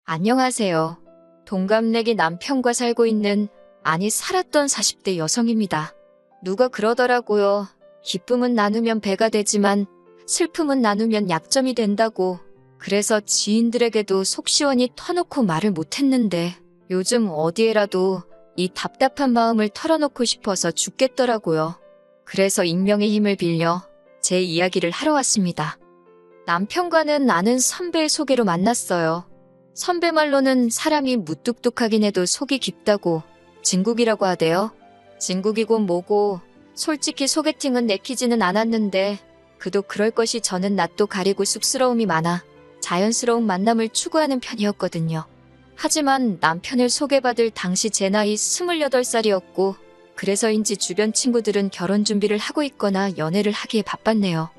안녕하세요. 동갑내기 남편과 살고 있는, 아니 살았던 40대 여성입니다. 누가 그러더라고요. 기쁨은 나누면 배가 되지만 슬픔은 나누면 약점이 된다고. 그래서 지인들에게도 속 시원히 터놓고 말을 못했는데 요즘 어디에라도 이 답답한 마음을 털어놓고 싶어서 죽겠더라고요. 그래서 익명의 힘을 빌려 제 이야기를 하러 왔습니다. 남편과는 아는 선배의 소개로 만났어요. 선배 말로는 사람이 무뚝뚝하긴 해도 속이 깊다고 진국이라고 하대요. 진국이고 뭐고 솔직히 소개팅은 내키지는 않았는데 그도 그럴 것이 저는 낯도 가리고 쑥스러움이 많아 자연스러운 만남을 추구하는 편이었거든요. 하지만 남편을 소개받을 당시 제 나이 28살이었고 그래서인지 주변 친구들은 결혼 준비를 하고 있거나 연애를 하기에 바빴네요.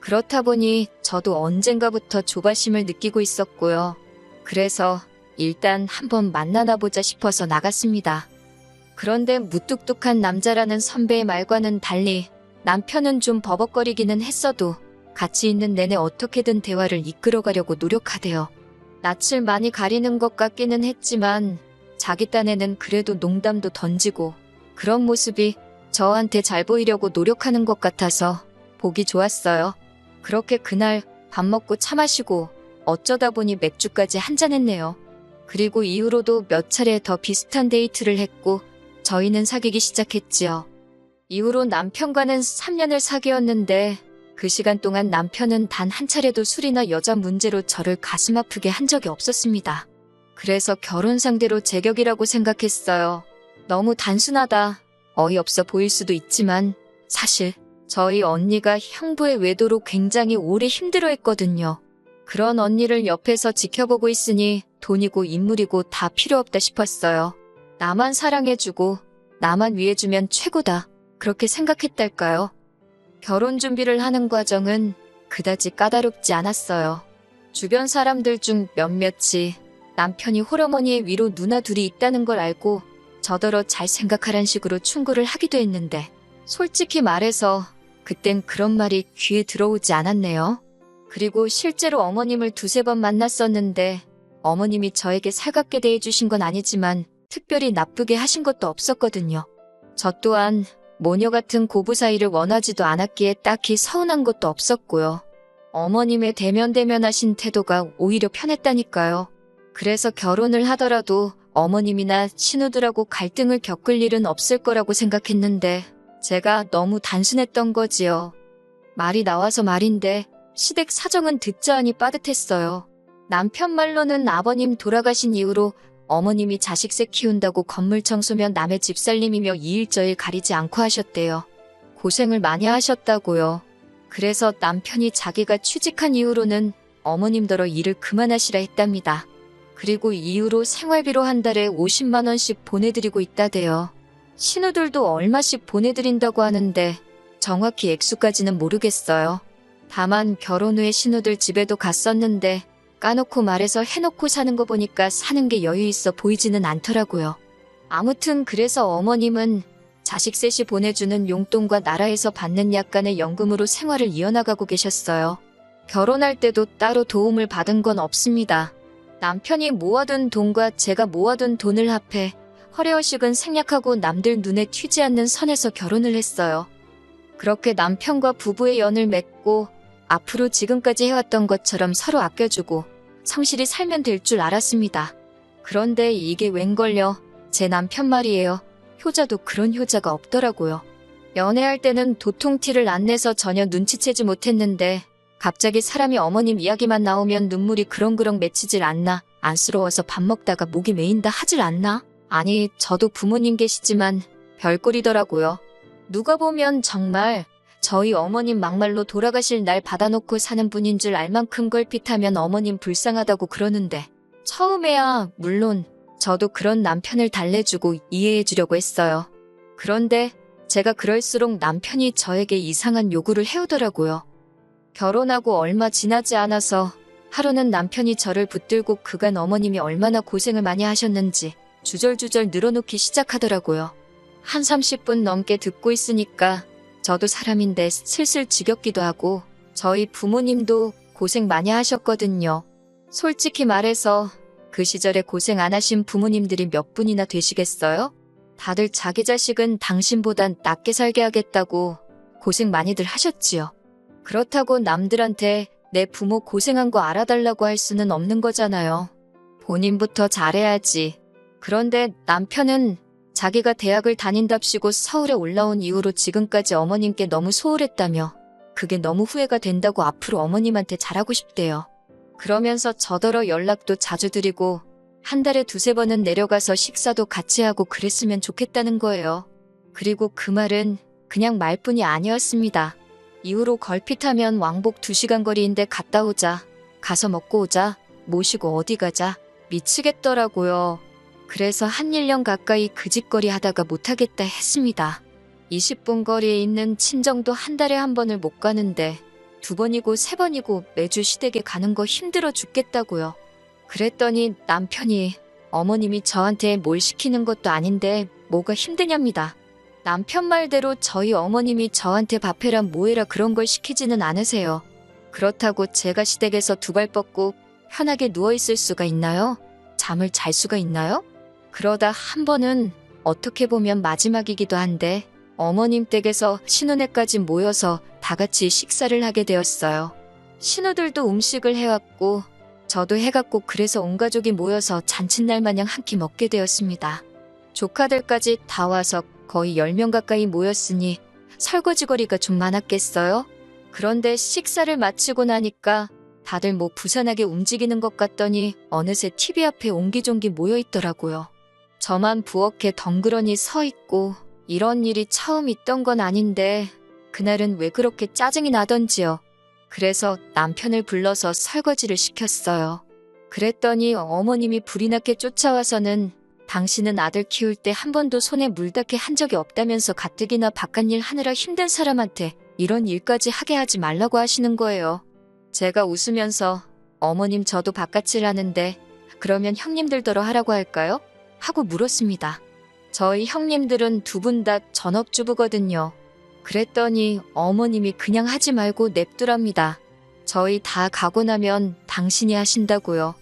그렇다 보니 저도 언젠가부터 조바심을 느끼고 있었고요. 그래서 일단 한번 만나나 보자 싶어서 나갔습니다. 그런데 무뚝뚝한 남자라는 선배의 말과는 달리 남편은 좀 버벅거리기는 했어도 같이 있는 내내 어떻게든 대화를 이끌어가려고 노력하대요. 낯을 많이 가리는 것 같기는 했지만 자기 딴에는 그래도 농담도 던지고 그런 모습이 저한테 잘 보이려고 노력하는 것 같아서 보기 좋았어요. 그렇게 그날 밥 먹고 차 마시고 어쩌다 보니 맥주까지 한잔했네요. 그리고 이후로도 몇 차례 더 비슷한 데이트를 했고 저희는 사귀기 시작했지요. 이후로 남편과는 3년을 사귀었는데 그 시간 동안 남편은 단 한 차례도 술이나 여자 문제로 저를 가슴 아프게 한 적이 없었습니다. 그래서 결혼 상대로 제격이라고 생각했어요. 너무 단순하다, 어이없어 보일 수도 있지만 사실 저희 언니가 형부의 외도로 굉장히 오래 힘들어했거든요. 그런 언니를 옆에서 지켜보고 있으니 돈이고 인물이고 다 필요 없다 싶었어요. 나만 사랑해주고 나만 위해주면 최고다. 그렇게 생각했달까요? 결혼 준비를 하는 과정은 그다지 까다롭지 않았어요. 주변 사람들 중 몇몇이 남편이 홀어머니의 위로 누나 둘이 있다는 걸 알고 저더러 잘 생각하란 식으로 충고를 하기도 했는데 솔직히 말해서 그땐 그런 말이 귀에 들어오지 않았네요. 그리고 실제로 어머님을 두세 번 만났었는데 어머님이 저에게 살갑게 대해주신 건 아니지만 특별히 나쁘게 하신 것도 없었거든요. 저 또한 모녀 같은 고부 사이를 원하지도 않았기에 딱히 서운한 것도 없었고요. 어머님의 대면대면하신 태도가 오히려 편했다니까요. 그래서 결혼을 하더라도 어머님이나 신우들하고 갈등을 겪을 일은 없을 거라고 생각했는데 제가 너무 단순했던 거지요. 말이 나와서 말인데 시댁 사정은 듣자 하니 빠듯했어요. 남편 말로는 아버님 돌아가신 이후로 어머님이 자식새 키운다고 건물 청소면 남의 집살림이며 이일저일 가리지 않고 하셨대요. 고생을 많이 하셨다고요. 그래서 남편이 자기가 취직한 이후로는 어머님더러 일을 그만하시라 했답니다. 그리고 이후로 생활비로 한 달에 50만 원씩 보내드리고 있다대요. 신우들도 얼마씩 보내드린다고 하는데 정확히 액수까지는 모르겠어요. 다만 결혼 후에 신우들 집에도 갔었는데 까놓고 말해서 해놓고 사는 거 보니까 사는 게 여유 있어 보이지는 않더라고요. 아무튼 그래서 어머님은 자식 셋이 보내주는 용돈과 나라에서 받는 약간의 연금으로 생활을 이어나가고 계셨어요. 결혼할 때도 따로 도움을 받은 건 없습니다. 남편이 모아둔 돈과 제가 모아둔 돈을 합해 허례허식은 생략하고 남들 눈에 튀지 않는 선에서 결혼을 했어요. 그렇게 남편과 부부의 연을 맺고 앞으로 지금까지 해왔던 것처럼 서로 아껴주고 성실히 살면 될 줄 알았습니다. 그런데 이게 웬걸요. 제 남편 말이에요. 효자도 그런 효자가 없더라고요. 연애할 때는 도통 티를 안 내서 전혀 눈치채지 못했는데 갑자기 사람이 어머님 이야기만 나오면 눈물이 그렁그렁 맺히질 않나, 안쓰러워서 밥 먹다가 목이 메인다 하질 않나? 아니, 저도 부모님 계시지만 별꼴이더라고요. 누가 보면 정말 저희 어머님 막말로 돌아가실 날 받아놓고 사는 분인 줄 알 만큼 걸핏하면 어머님 불쌍하다고 그러는데 처음에야 물론 저도 그런 남편을 달래주고 이해해주려고 했어요. 그런데 제가 그럴수록 남편이 저에게 이상한 요구를 해오더라고요. 결혼하고 얼마 지나지 않아서 하루는 남편이 저를 붙들고 그간 어머님이 얼마나 고생을 많이 하셨는지 주절주절 늘어놓기 시작하더라고요. 한 30분 넘게 듣고 있으니까 저도 사람인데 슬슬 지겹기도 하고 저희 부모님도 고생 많이 하셨거든요. 솔직히 말해서 그 시절에 고생 안 하신 부모님들이 몇 분이나 되시겠어요? 다들 자기 자식은 당신보단 낫게 살게 하겠다고 고생 많이들 하셨지요. 그렇다고 남들한테 내 부모 고생한 거 알아달라고 할 수는 없는 거잖아요. 본인부터 잘해야지. 그런데 남편은 자기가 대학을 다닌답시고 서울에 올라온 이후로 지금까지 어머님께 너무 소홀했다며 그게 너무 후회가 된다고 앞으로 어머님한테 잘하고 싶대요. 그러면서 저더러 연락도 자주 드리고 한 달에 두세 번은 내려가서 식사도 같이 하고 그랬으면 좋겠다는 거예요. 그리고 그 말은 그냥 말뿐이 아니었습니다. 이후로 걸핏하면 왕복 2시간 거리인데 갔다 오자, 가서 먹고 오자, 모시고 어디 가자, 미치겠더라고요. 그래서 한 1년 가까이 그 짓거리 하다가 못하겠다 했습니다. 20분 거리에 있는 친정도 한 달에 한 번을 못 가는데 2번이고 3번이고 매주 시댁에 가는 거 힘들어 죽겠다고요. 그랬더니 남편이 어머님이 저한테 뭘 시키는 것도 아닌데 뭐가 힘드냐입니다. 남편 말대로 저희 어머님이 저한테 밥해라 뭐해라 그런 걸 시키지는 않으세요. 그렇다고 제가 시댁에서 2발 뻗고 편하게 누워있을 수가 있나요? 잠을 잘 수가 있나요? 그러다 한 번은 어떻게 보면 마지막이기도 한데 어머님 댁에서 신혼회까지 모여서 다 같이 식사를 하게 되었어요. 신우들도 음식을 해왔고 저도 해갔고 그래서 온 가족이 모여서 잔칫날 마냥 한 끼 먹게 되었습니다. 조카들까지 다 와서 거의 10명 가까이 모였으니 설거지거리가 좀 많았겠어요? 그런데 식사를 마치고 나니까 다들 뭐 부산하게 움직이는 것 같더니 어느새 TV 앞에 옹기종기 모여있더라고요. 저만 부엌에 덩그러니 서있고 이런 일이 처음 있던 건 아닌데 그날은 왜 그렇게 짜증이 나던지요. 그래서 남편을 불러서 설거지를 시켰어요. 그랬더니 어머님이 불이 나게 쫓아와서는 당신은 아들 키울 때 한 번도 손에 물 닿게 한 적이 없다면서 가뜩이나 바깥일 하느라 힘든 사람한테 이런 일까지 하게 하지 말라고 하시는 거예요. 제가 웃으면서 어머님 저도 바깥일 하는데 그러면 형님들더러 하라고 할까요? 하고 물었습니다. 저희 형님들은 2분 다 전업주부거든요. 그랬더니 어머님이 그냥 하지 말고 냅두랍니다. 저희 다 가고 나면 당신이 하신다고요.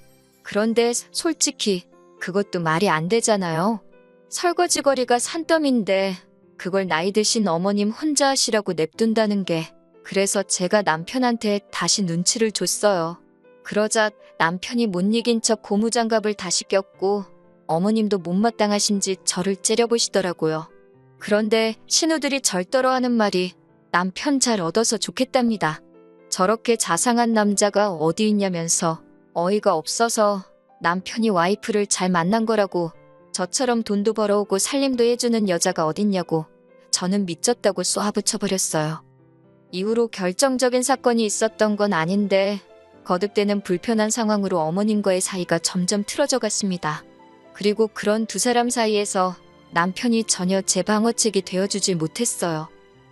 그런데 솔직히 그것도 말이 안 되잖아요. 설거지거리가 산더미인데 그걸 나이 드신 어머님 혼자 하시라고 냅둔다는 게 그래서 제가 남편한테 다시 눈치를 줬어요. 그러자 남편이 못 이긴 척 고무장갑을 다시 꼈고 어머님도 못마땅하신지 저를 째려보시더라고요. 그런데 신우들이 절더러 하는 말이 남편 잘 얻어서 좋겠답니다. 저렇게 자상한 남자가 어디 있냐면서 어이가 없어서 남편이 와이프를 잘 만난 거라고 저처럼 돈도 벌어오고 살림도 해주는 여자가 어딨냐고 저는 미쳤다고 쏘아붙여버렸어요. 이후로 결정적인 사건이 있었던 건 아닌데 거듭되는 불편한 상황으로 어머님과의 사이가 점점 틀어져 갔습니다. 그리고 그런 2사람 사이에서 남편이 전혀 제 방어책이 되어주질 못했어요.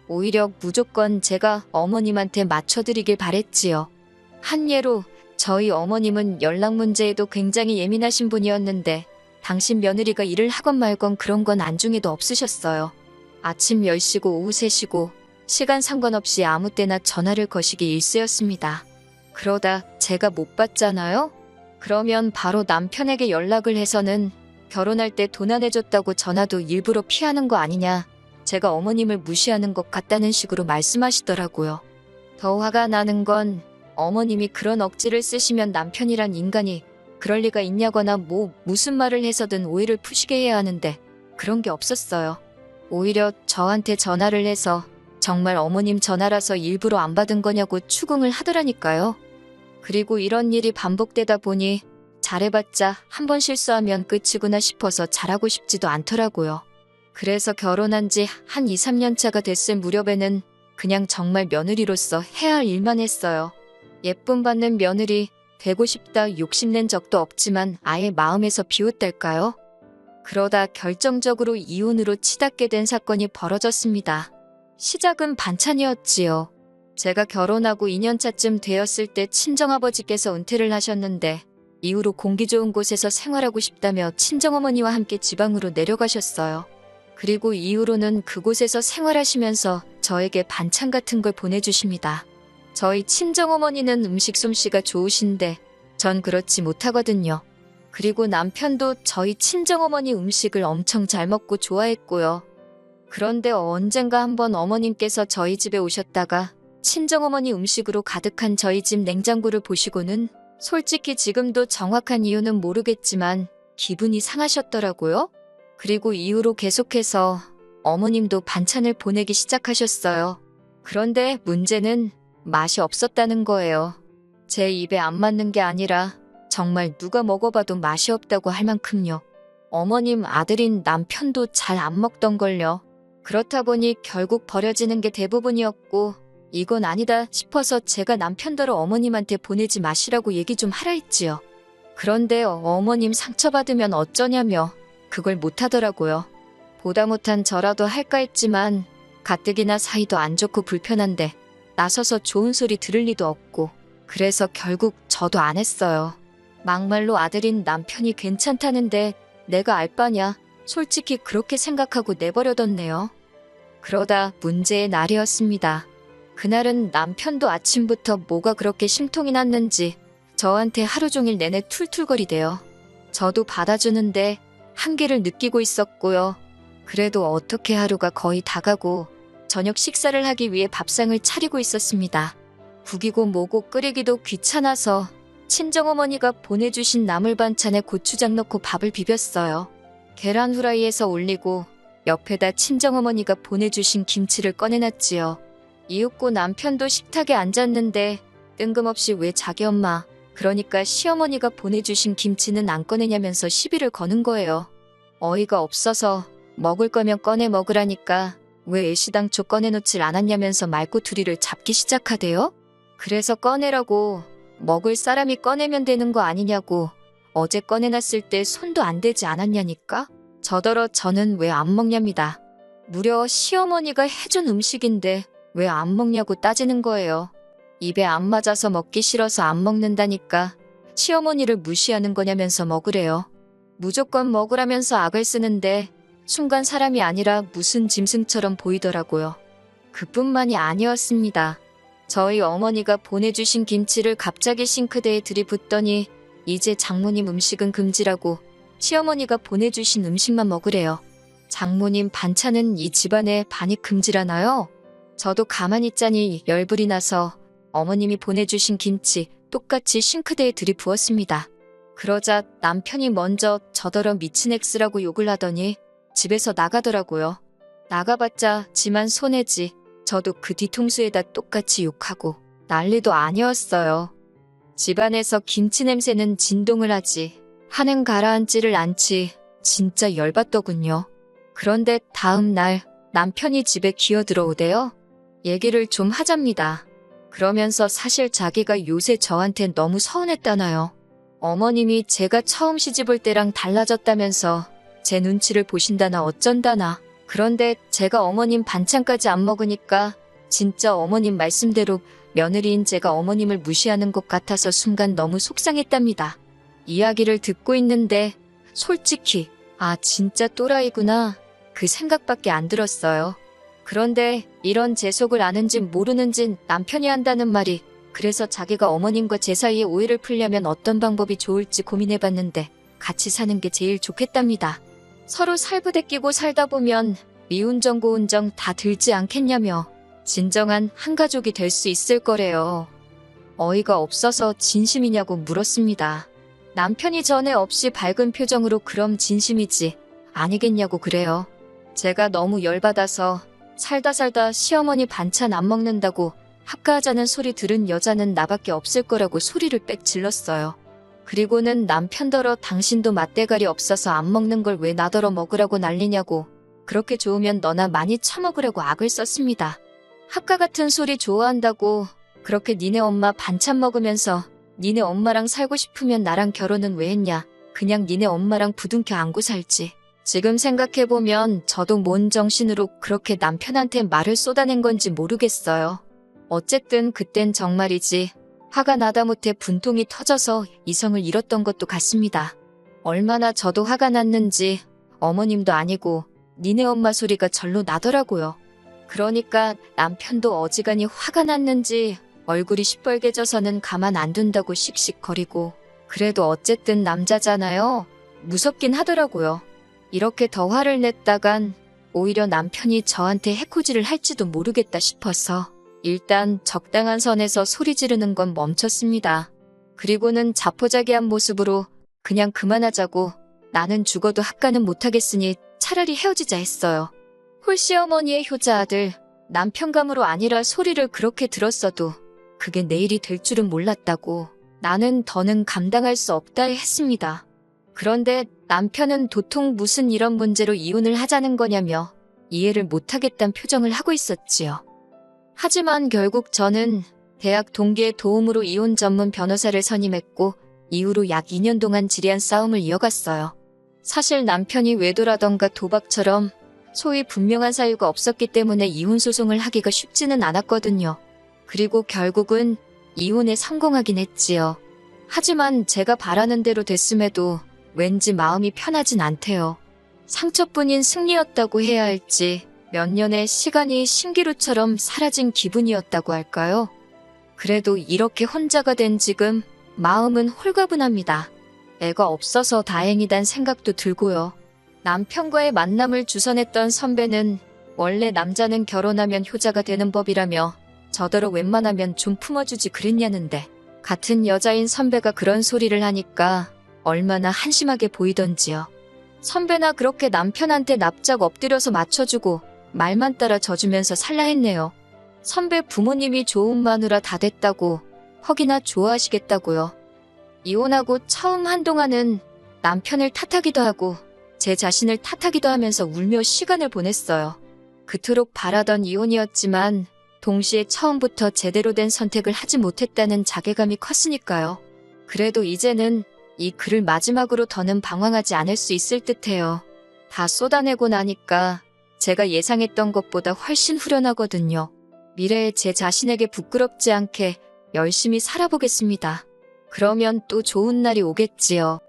오히려 무조건 제가 어머님한테 맞춰드리길 바랬지요. 한 예로 저희 어머님은 연락 문제에도 굉장히 예민하신 분이었는데 당신 며느리가 일을 하건 말건 그런 건 안중에도 없으셨어요. 아침 10시고 오후 3시고 시간 상관없이 아무 때나 전화를 거시기 일쑤였습니다. 그러다 제가 못 받잖아요? 그러면 바로 남편에게 연락을 해서는 결혼할 때 돈 안 해줬다고 전화도 일부러 피하는 거 아니냐. 제가 어머님을 무시하는 것 같다는 식으로 말씀하시더라고요. 더 화가 나는 건 어머님이 그런 억지를 쓰시면 남편이란 인간이 그럴 리가 있냐거나 무슨 말을 해서든 오해를 푸시게 해야 하는데 그런 게 없었어요. 오히려 저한테 전화를 해서 정말 어머님 전화라서 일부러 안 받은 거냐고 추궁을 하더라니까요. 그리고 이런 일이 반복되다 보니 잘해봤자 한 번 실수하면 끝이구나 싶어서 잘하고 싶지도 않더라고요. 그래서 결혼한 지 한 2, 3년 차가 됐을 무렵에는 그냥 정말 며느리로서 해야 할 일만 했어요. 예쁨 받는 며느리 되고 싶다 욕심낸 적도 없지만 아예 마음에서 비웃달까요? 그러다 결정적으로 이혼으로 치닫게 된 사건이 벌어졌습니다. 시작은 반찬이었지요. 제가 결혼하고 2년차쯤 되었을 때 친정아버지께서 은퇴를 하셨는데 이후로 공기 좋은 곳에서 생활하고 싶다며 친정어머니와 함께 지방으로 내려가셨어요. 그리고 이후로는 그곳에서 생활하시면서 저에게 반찬 같은 걸 보내주십니다. 저희 친정어머니는 음식 솜씨가 좋으신데 전 그렇지 못하거든요. 그리고 남편도 저희 친정어머니 음식을 엄청 잘 먹고 좋아했고요. 그런데 언젠가 한번 어머님께서 저희 집에 오셨다가 친정어머니 음식으로 가득한 저희 집 냉장고를 보시고는 솔직히 지금도 정확한 이유는 모르겠지만 기분이 상하셨더라고요. 그리고 이후로 계속해서 어머님도 반찬을 보내기 시작하셨어요. 그런데 문제는 맛이 없었다는 거예요. 제 입에 안 맞는 게 아니라 정말 누가 먹어봐도 맛이 없다고 할 만큼요. 어머님 아들인 남편도 잘 안 먹던걸요. 그렇다 보니 결국 버려지는 게 대부분이었고 이건 아니다 싶어서 제가 남편더러 어머님한테 보내지 마시라고 얘기 좀 하라 했지요. 그런데 어머님 상처받으면 어쩌냐며 그걸 못하더라고요. 보다 못한 저라도 할까 했지만 가뜩이나 사이도 안 좋고 불편한데 나서서 좋은 소리 들을 리도 없고 그래서 결국 저도 안 했어요. 막말로 아들인 남편이 괜찮다는데 내가 알 바냐 솔직히 그렇게 생각하고 내버려뒀네요. 그러다 문제의 날이었습니다. 그날은 남편도 아침부터 뭐가 그렇게 심통이 났는지 저한테 하루 종일 내내 툴툴거리대요. 저도 받아주는데 한계를 느끼고 있었고요. 그래도 어떻게 하루가 거의 다 가고 저녁 식사를 하기 위해 밥상을 차리고 있었습니다. 국이고 뭐고 끓이기도 귀찮아서 친정어머니가 보내주신 나물 반찬에 고추장 넣고 밥을 비볐어요. 계란 후라이에서 올리고 옆에다 친정어머니가 보내주신 김치를 꺼내놨지요. 이윽고 남편도 식탁에 앉았는데 뜬금없이 왜 자기 엄마, 그러니까 시어머니가 보내주신 김치는 안 꺼내냐면서 시비를 거는 거예요. 어이가 없어서 먹을 거면 꺼내 먹으라니까 왜 애시당초 꺼내놓질 않았냐면서 말꼬투리를 잡기 시작하대요. 그래서 꺼내라고 먹을 사람이 꺼내면 되는 거 아니냐고 어제 꺼내놨을 때 손도 안 대지 않았냐니까 저더러 저는 왜 안 먹냐입니다. 무려 시어머니가 해준 음식인데 왜 안 먹냐고 따지는 거예요. 입에 안 맞아서 먹기 싫어서 안 먹는다니까 시어머니를 무시하는 거냐면서 먹으래요. 무조건 먹으라면서 악을 쓰는데 순간 사람이 아니라 무슨 짐승처럼 보이더라고요. 그뿐만이 아니었습니다. 저희 어머니가 보내주신 김치를 갑자기 싱크대에 들이붓더니 이제 장모님 음식은 금지라고 시어머니가 보내주신 음식만 먹으래요. 장모님 반찬은 이 집안에 반이 금지라나요? 저도 가만히 있자니 열불이 나서 어머님이 보내주신 김치 똑같이 싱크대에 들이부었습니다. 그러자 남편이 먼저 저더러 미친 엑스라고 욕을 하더니 집에서 나가더라고요. 나가봤자 지만 손해지. 저도 그 뒤통수에다 똑같이 욕하고 난리도 아니었어요. 집안에서 김치 냄새는 진동을 하지 한행 가라앉지를 않지 진짜 열받더군요. 그런데 다음 날 남편이 집에 기어들어오대요. 얘기를 좀 하잡니다. 그러면서 사실 자기가 요새 저한테 너무 서운했다나요. 어머님이 제가 처음 시집올 때랑 달라졌다면서 제 눈치를 보신다나 어쩐다나. 그런데 제가 어머님 반찬까지 안 먹으니까 진짜 어머님 말씀대로 며느리인 제가 어머님을 무시하는 것 같아서 순간 너무 속상했답니다. 이야기를 듣고 있는데 솔직히 아 진짜 또라이구나 그 생각밖에 안 들었어요. 그런데 이런 제 속을 아는지 모르는지 남편이 한다는 말이 그래서 자기가 어머님과 제 사이에 오해를 풀려면 어떤 방법이 좋을지 고민해봤는데 같이 사는 게 제일 좋겠답니다. 서로 살부대 끼고 살다 보면 미운정 고운정 다 들지 않겠냐며 진정한 한 가족이 될 수 있을 거래요. 어이가 없어서 진심이냐고 물었습니다. 남편이 전에 없이 밝은 표정으로 그럼 진심이지 아니겠냐고 그래요. 제가 너무 열받아서 살다 시어머니 반찬 안 먹는다고 합가하자는 소리 들은 여자는 나밖에 없을 거라고 소리를 빽 질렀어요. 그리고는 남편더러 당신도 맛대가리 없어서 안 먹는 걸 왜 나더러 먹으라고 난리냐고 그렇게 좋으면 너나 많이 처먹으라고 악을 썼습니다. 합가 같은 소리 좋아한다고 그렇게 니네 엄마 반찬 먹으면서 니네 엄마랑 살고 싶으면 나랑 결혼은 왜 했냐. 그냥 니네 엄마랑 부둥켜 안고 살지. 지금 생각해보면 저도 뭔 정신으로 그렇게 남편한테 말을 쏟아낸 건지 모르겠어요. 어쨌든 그땐 정말이지 화가 나다 못해 분통이 터져서 이성을 잃었던 것도 같습니다. 얼마나 저도 화가 났는지 어머님도 아니고 니네 엄마 소리가 절로 나더라고요. 그러니까 남편도 어지간히 화가 났는지 얼굴이 시뻘개져서는 가만 안 둔다고 씩씩거리고 그래도 어쨌든 남자잖아요. 무섭긴 하더라고요. 이렇게 더 화를 냈다간 오히려 남편이 저한테 해코지를 할지도 모르겠다 싶어서 일단 적당한 선에서 소리 지르는 건 멈췄습니다. 그리고는 자포자기한 모습으로 그냥 그만하자고 나는 죽어도 합가는 못하겠으니 차라리 헤어지자 했어요. 홀시어머니의 효자 아들, 남편감으로 아니라 소리를 그렇게 들었어도 그게 내일이 될 줄은 몰랐다고 나는 더는 감당할 수 없다 했습니다. 그런데 남편은 도통 무슨 이런 문제로 이혼을 하자는 거냐며 이해를 못하겠다는 표정을 하고 있었지요. 하지만 결국 저는 대학 동기의 도움으로 이혼 전문 변호사를 선임했고 이후로 약 2년 동안 지리한 싸움을 이어갔어요. 사실 남편이 외도라던가 도박처럼 소위 분명한 사유가 없었기 때문에 이혼 소송을 하기가 쉽지는 않았거든요. 그리고 결국은 이혼에 성공하긴 했지요. 하지만 제가 바라는 대로 됐음에도 왠지 마음이 편하진 않대요. 상처뿐인 승리였다고 해야 할지 몇 년의 시간이 신기루처럼 사라진 기분이었다고 할까요? 그래도 이렇게 혼자가 된 지금 마음은 홀가분합니다. 애가 없어서 다행이란 생각도 들고요. 남편과의 만남을 주선했던 선배는 원래 남자는 결혼하면 효자가 되는 법이라며 저더러 웬만하면 좀 품어주지 그랬냐는데 같은 여자인 선배가 그런 소리를 하니까 얼마나 한심하게 보이던지요. 선배나 그렇게 남편한테 납작 엎드려서 맞춰주고 말만 따라 져주면서 살라 했네요. 선배 부모님이 좋은 마누라 다 됐다고 헉이나 좋아하시겠다고요. 이혼하고 처음 한동안은 남편을 탓하기도 하고 제 자신을 탓하기도 하면서 울며 시간을 보냈어요. 그토록 바라던 이혼이었지만 동시에 처음부터 제대로 된 선택을 하지 못했다는 자괴감이 컸으니까요. 그래도 이제는 이 글을 마지막으로 더는 방황하지 않을 수 있을 듯해요. 다 쏟아내고 나니까 제가 예상했던 것보다 훨씬 후련하거든요. 미래에 제 자신에게 부끄럽지 않게 열심히 살아보겠습니다. 그러면 또 좋은 날이 오겠지요.